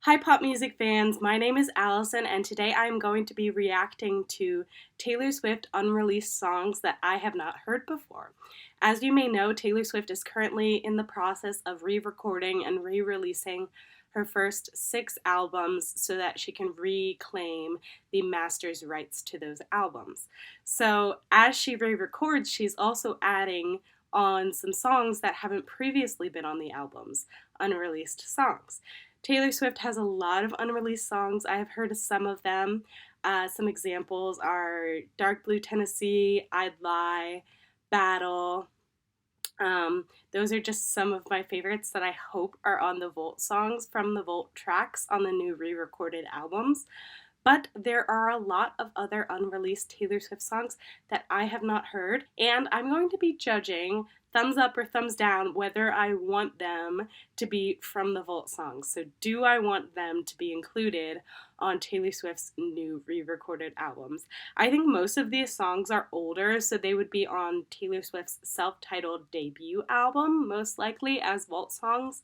Hi pop music fans, my name is Allison and today I am going to be reacting to Taylor Swift unreleased songs that I have not heard before. As you may know, Taylor Swift is currently in the process of re-recording and re-releasing her first 6 albums so that she can reclaim the master's rights to those albums. So as she re-records, she's also adding on some songs that haven't previously been on the albums, unreleased songs. Taylor Swift has a lot of unreleased songs. I have heard some of them. Some examples are Dark Blue Tennessee, I'd Lie, Battle. Those are just some of my favorites that I hope are on the Volt songs from the Volt tracks on the new re-recorded albums. But there are a lot of other unreleased Taylor Swift songs that I have not heard, and I'm going to be judging thumbs up or thumbs down whether I want them to be from the Volt songs. So do I want them to be included on Taylor Swift's new re-recorded albums? I think most of these songs are older, so they would be on Taylor Swift's self-titled debut album, most likely as Volt songs.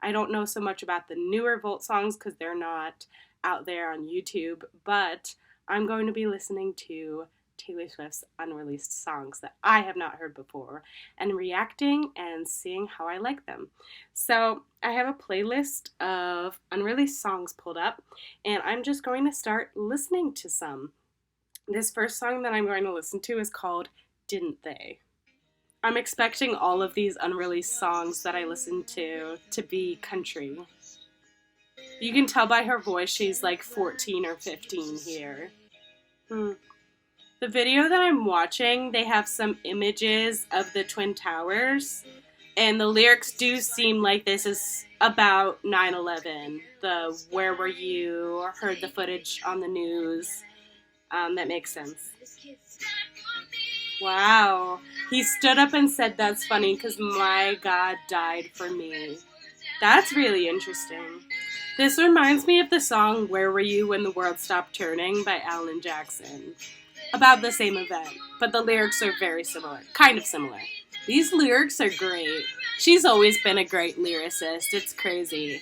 I don't know so much about the newer Volt songs because they're not out there on YouTube, but I'm going to be listening to Taylor Swift's unreleased songs that I have not heard before and reacting and seeing how I like them. So I have a playlist of unreleased songs pulled up and I'm just going to start listening to some. This first song that I'm going to listen to is called Didn't They. I'm expecting all of these unreleased songs that I listen to be country. You can tell by her voice she's like 14 or 15 here. The video that I'm watching, they have some images of the Twin Towers, and the lyrics do seem like this is about 9/11. The where were you, heard the footage on the news. That makes sense. Wow. He stood up and said that's funny because my God died for me. That's really interesting. This reminds me of the song Where Were You When the World Stopped Turning by Alan Jackson. About the same event, but the lyrics are very similar. Kind of similar. These lyrics are great. She's always been a great lyricist. It's crazy.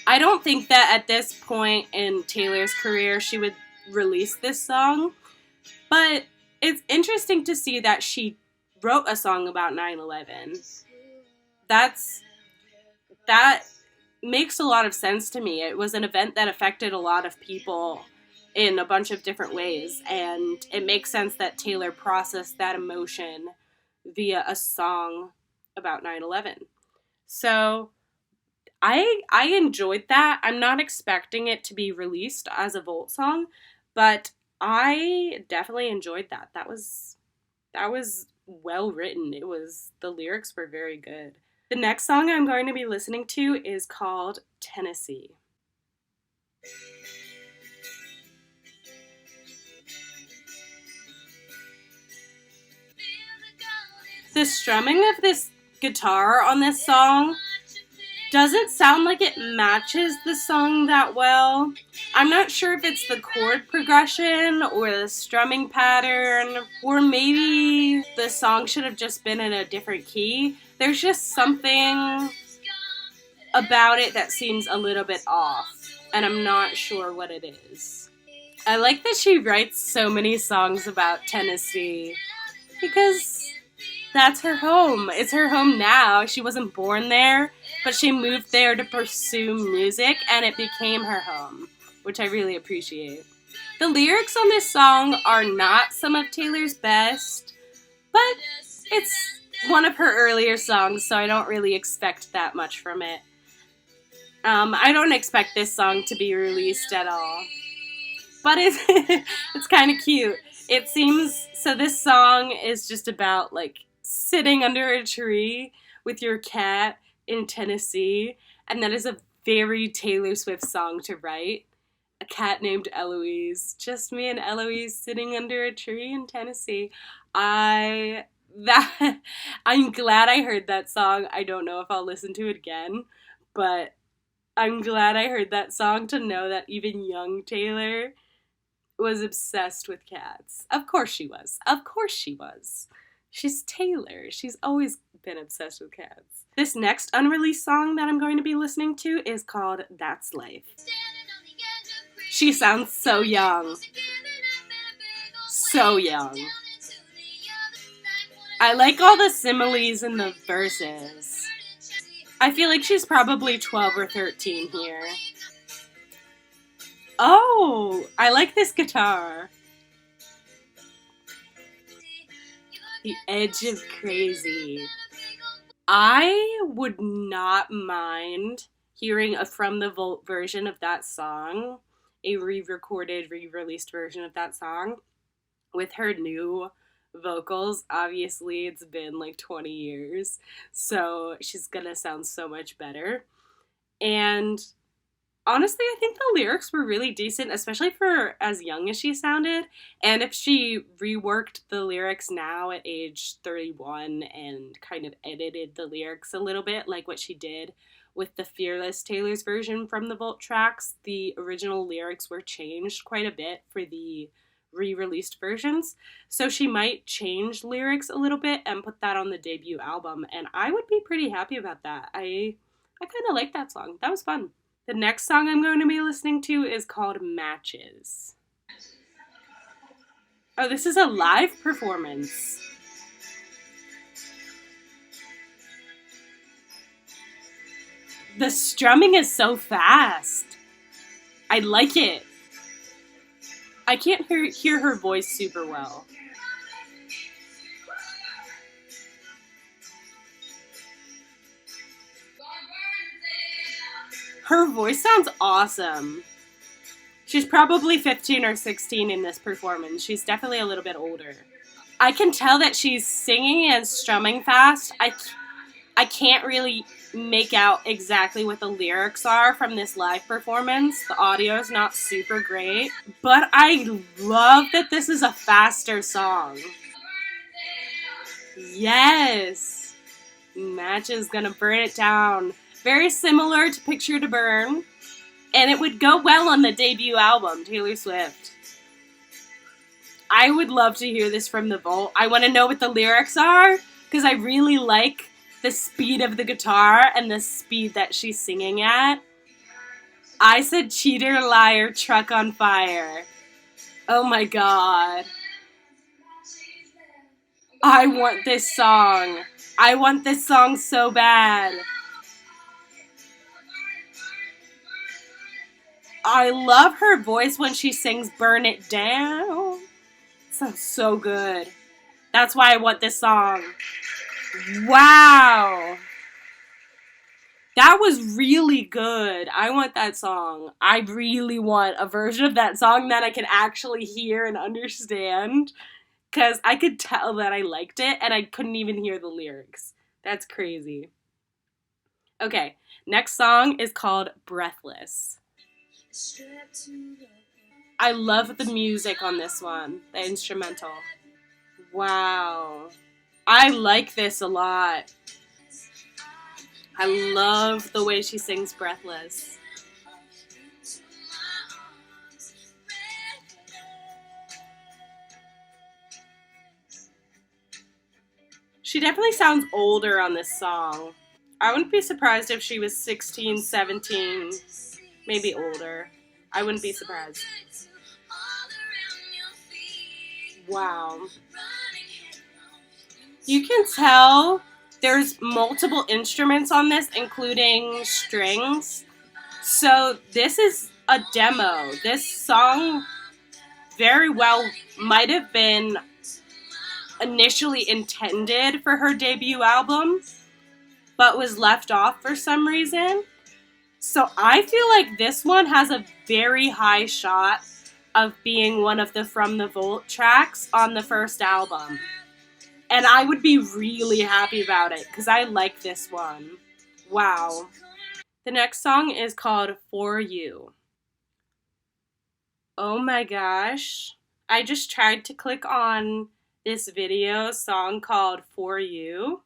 I don't think that at this point in Taylor's career she would release this song, but it's interesting to see that she wrote a song about 9/11. That makes a lot of sense to me. It was an event that affected a lot of people in a bunch of different ways, and it makes sense that Taylor processed that emotion via a song about 9/11. So I enjoyed that. I'm not expecting it to be released as a Volt song, but I definitely enjoyed that. That was well written. The lyrics were very good. The next song I'm going to be listening to is called Tennessee. The strumming of this guitar on this song doesn't sound like it matches the song that well. I'm not sure if it's the chord progression or the strumming pattern, or maybe the song should have just been in a different key. There's just something about it that seems a little bit off, and I'm not sure what it is. I like that she writes so many songs about Tennessee, because that's her home. It's her home now. She wasn't born there, but she moved there to pursue music, and it became her home, which I really appreciate. The lyrics on this song are not some of Taylor's best, but it's one of her earlier songs, so I don't really expect that much from it. I don't expect this song to be released at all, but it's kind of cute. It seems, so this song is just about like sitting under a tree with your cat in Tennessee, and that is a very Taylor Swift song to write. A cat named Eloise. Just me and Eloise sitting under a tree in Tennessee. I'm glad I heard that song. I don't know if I'll listen to it again, but I'm glad I heard that song to know that even young Taylor was obsessed with cats. Of course she was. Of course she was. She's Taylor. She's always been obsessed with cats. This next unreleased song that I'm going to be listening to is called That's Life. She sounds so young. So young. I like all the similes in the verses. I feel like she's probably 12 or 13 here. Oh, I like this guitar. The edge of crazy. I would not mind hearing a From the Vault version of that song, a re-recorded, re-released version of that song with her new vocals. Obviously, it's been like 20 years, so she's gonna sound so much better. And honestly, I think the lyrics were really decent, especially for as young as she sounded. And if she reworked the lyrics now at age 31 and kind of edited the lyrics a little bit, like what she did with the Fearless Taylor's version from the Vault tracks, the original lyrics were changed quite a bit for the re-released versions. So she might change lyrics a little bit and put that on the debut album, and I would be pretty happy about that. I kind of like that song. That was fun. The next song I'm going to be listening to is called Matches. Oh, this is a live performance. The strumming is so fast. I like it. I can't hear her voice super well. Her voice sounds awesome. She's probably 15 or 16 in this performance. She's definitely a little bit older. I can tell that she's singing and strumming fast. I can't really make out exactly what the lyrics are from this live performance. The audio is not super great, but I love that this is a faster song. Yes! Matches gonna burn it down. Very similar to Picture to Burn, and it would go well on the debut album, Taylor Swift. I would love to hear this from the Vault. I want to know what the lyrics are, because I really like the speed of the guitar and the speed that she's singing at. I said cheater, liar, truck on fire. Oh my god. I want this song. I want this song so bad. I love her voice when she sings Burn It Down. It sounds so good. That's why I want this song. Wow. That was really good. I want that song. I really want a version of that song that I can actually hear and understand, because I could tell that I liked it and I couldn't even hear the lyrics. That's crazy. Okay, next song is called Breathless. I love the music on this one, the instrumental. Wow. I like this a lot. I love the way she sings Breathless. She definitely sounds older on this song. I wouldn't be surprised if she was 16, 17, maybe older. I wouldn't be surprised. Wow. You can tell there's multiple instruments on this, including strings. So this is a demo. This song very well might have been initially intended for her debut album, but was left off for some reason. So I feel like this one has a very high shot of being one of the From the Vault tracks on the first album. And I would be really happy about it, because I like this one. Wow. The next song is called For You. Oh my gosh. I just tried to click on this video song called For You,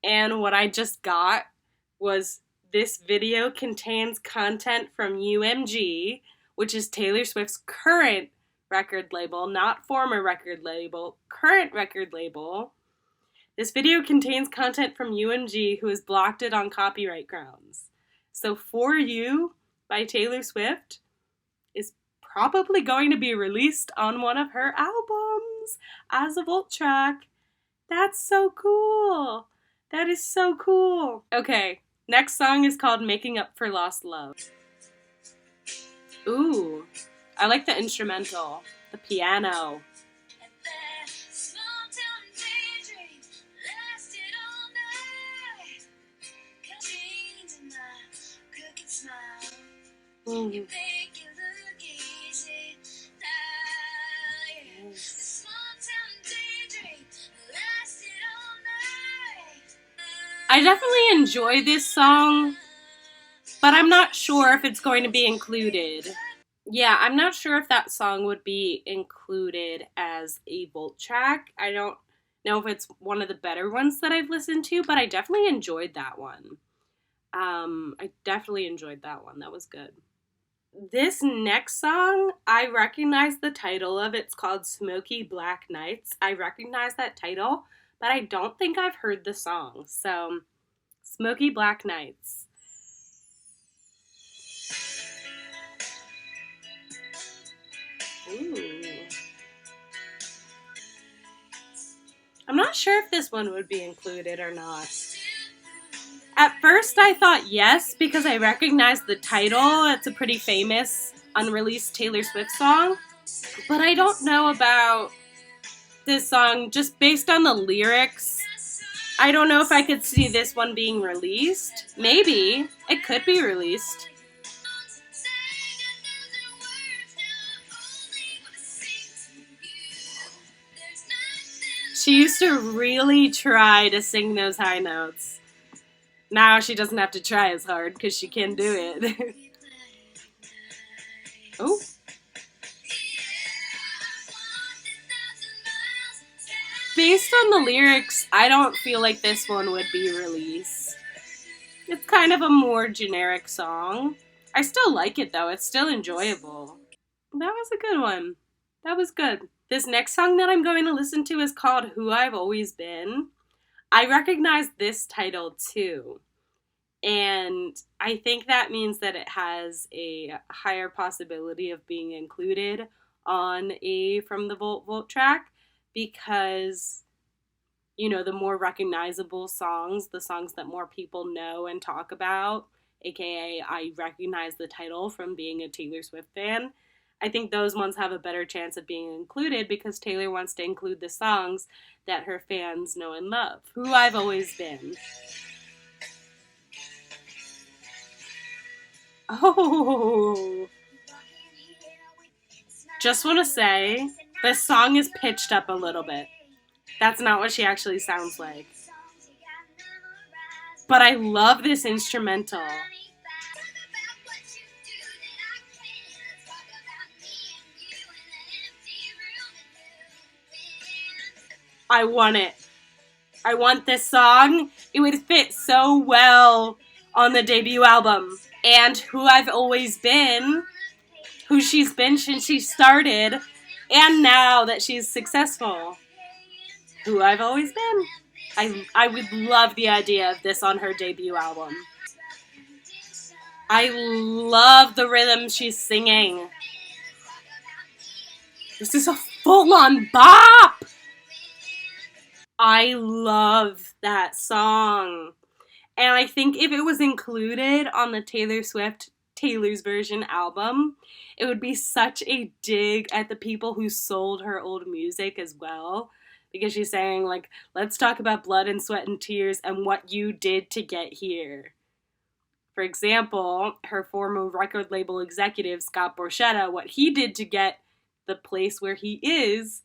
and what I just got was this video contains content from UMG, which is Taylor Swift's current record label, not former record label, current record label. This video contains content from UMG, who has blocked it on copyright grounds. So For You by Taylor Swift is probably going to be released on one of her albums as a vault track. That's so cool. That is so cool. Okay, next song is called Making Up for Lost Love. Ooh, I like the instrumental, the piano. Ooh. I definitely enjoy this song, but I'm not sure if it's going to be included. Yeah, I'm not sure if that song would be included as a vault track. I don't know if it's one of the better ones that I've listened to, but I definitely enjoyed that one. I definitely enjoyed that one. That was good. This next song, I recognize the title of. It's called Smoky Black Nights. I recognize that title, but I don't think I've heard the song. So, Smoky Black Nights. Ooh. I'm not sure if this one would be included or not. At first I thought yes, because I recognized the title. It's a pretty famous unreleased Taylor Swift song. But I don't know about this song just based on the lyrics. I don't know if I could see this one being released. Maybe. It could be released. She used to really try to sing those high notes. Now she doesn't have to try as hard because she can do it. Oh. Based on the lyrics, I don't feel like this one would be released. It's kind of a more generic song. I still like it though, it's still enjoyable. That was a good one. That was good. This next song that I'm going to listen to is called Who I've Always Been. I recognize this title too. And I think that means that it has a higher possibility of being included on a From the Vault track because, you know, the more recognizable songs, the songs that more people know and talk about, aka I recognize the title from being a Taylor Swift fan, I think those ones have a better chance of being included because Taylor wants to include the songs that her fans know and love. Who I've Always Been. Oh. Just want to say, this song is pitched up a little bit. That's not what she actually sounds like. But I love this instrumental. I want it. I want this song. It would fit so well on the debut album. And Who I've Always Been, who she's been since she started, and now that she's successful. Who I've Always Been. I would love the idea of this on her debut album. I love the rhythm she's singing. This is a full-on bop! I love that song. And I think if it was included on the Taylor Swift Taylor's Version album, it would be such a dig at the people who sold her old music as well. Because she's saying, like, let's talk about blood and sweat and tears and what you did to get here. For example, her former record label executive, Scott Borchetta, what he did to get the place where he is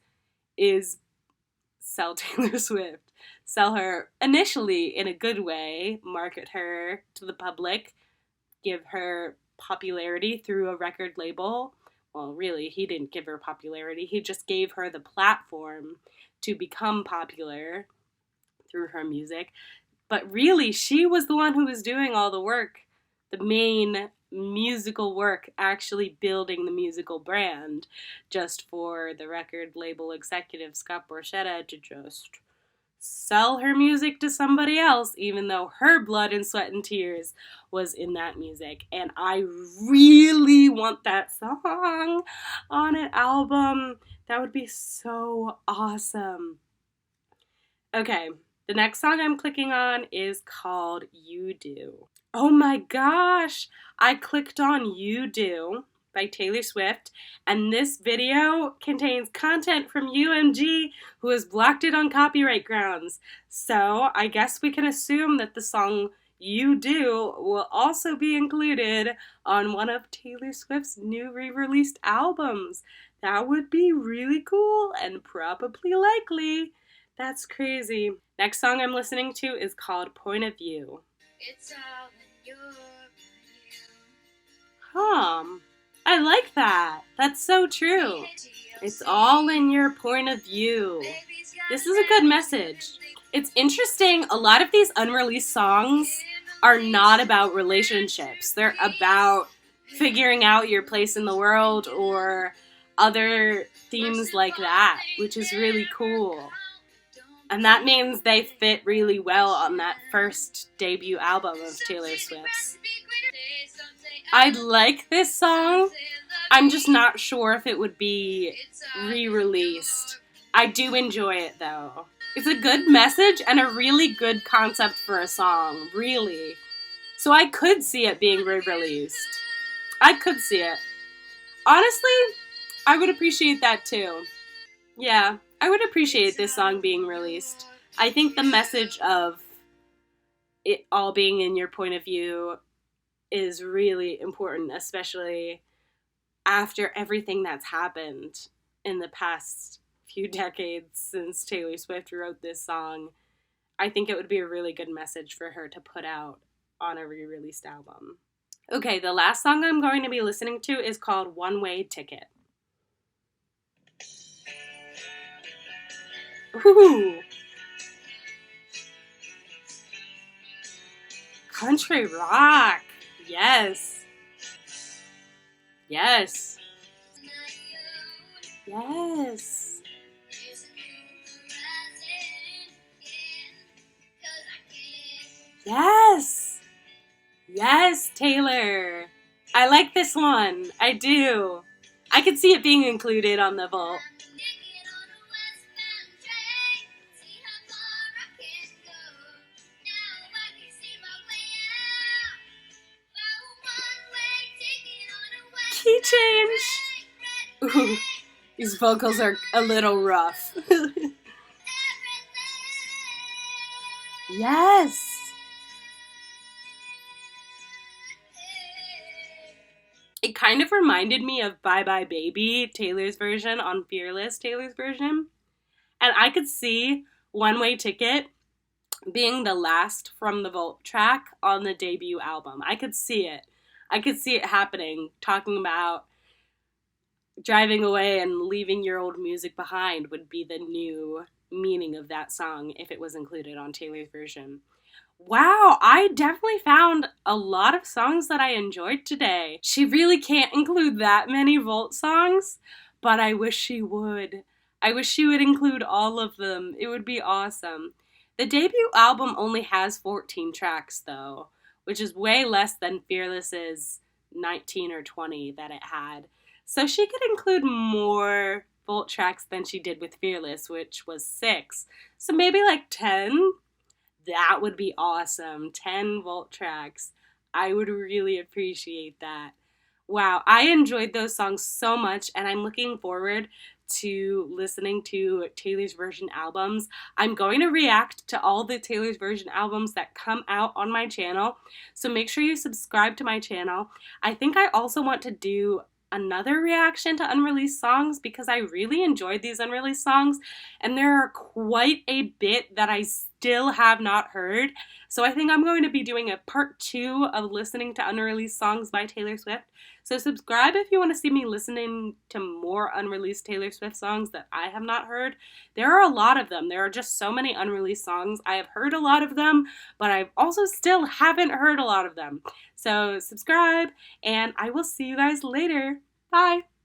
sell Taylor Swift. Sell her initially in a good way, market her to the public, give her popularity through a record label. Well, really, he didn't give her popularity. He just gave her the platform to become popular through her music. But really, she was the one who was doing all the work, the main musical work, actually building the musical brand, just for the record label executive Scott Borchetta to just sell her music to somebody else, even though her blood and sweat and tears was in that music. And I really want that song on an album. That would be so awesome. Okay, the next song I'm clicking on is called You Do. Oh my gosh! I clicked on You Do by Taylor Swift, and this video contains content from UMG, who has blocked it on copyright grounds. So I guess we can assume that the song You Do will also be included on one of Taylor Swift's new re-released albums. That would be really cool and probably likely. That's crazy. Next song I'm listening to is called Point of View. It's all in your view. I like that. That's so true. It's all in your point of view. This is a good message. It's interesting, a lot of these unreleased songs are not about relationships. They're about figuring out your place in the world or other themes like that, which is really cool. And that means they fit really well on that first debut album of Taylor Swift's. I like this song. I'm just not sure if it would be re-released. I do enjoy it though. It's a good message and a really good concept for a song, really. So I could see it being re-released. I could see it. Honestly, I would appreciate that too. Yeah, I would appreciate this song being released. I think the message of it all being in your point of view is really important, especially after everything that's happened in the past few decades since Taylor Swift wrote this song. I think it would be a really good message for her to put out on a re-released album. Okay, the last song I'm going to be listening to is called One Way Ticket. Ooh. Country rock. Yes. Yes. Yes. Yes. Yes, Taylor. I like this one. I do. I could see it being included on the vault. Key change. Ooh, these vocals are a little rough. Yes. It kind of reminded me of Bye Bye Baby, Taylor's version, on Fearless, Taylor's version. And I could see One Way Ticket being the last from the vault track on the debut album. I could see it. I could see it happening, talking about driving away and leaving your old music behind would be the new meaning of that song if it was included on Taylor's version. Wow, I definitely found a lot of songs that I enjoyed today. She really can't include that many Volt songs, but I wish she would. I wish she would include all of them. It would be awesome. The debut album only has 14 tracks, though, which is way less than Fearless's 19 or 20 that it had. So she could include more Volt tracks than she did with Fearless, which was 6. So maybe like 10? That would be awesome. 10 Volt tracks. I would really appreciate that. Wow, I enjoyed those songs so much, and I'm looking forward to listening to Taylor's version albums. I'm going to react to all the Taylor's version albums that come out on my channel, so make sure you subscribe to my channel. I think I also want to do another reaction to unreleased songs because I really enjoyed these unreleased songs, and there are quite a bit that I still have not heard. So I think I'm going to be doing a part 2 of listening to unreleased songs by Taylor Swift. So subscribe if you want to see me listening to more unreleased Taylor Swift songs that I have not heard. There are a lot of them. There are just so many unreleased songs. I have heard a lot of them, but I also still haven't heard a lot of them. So subscribe, and I will see you guys later. Bye!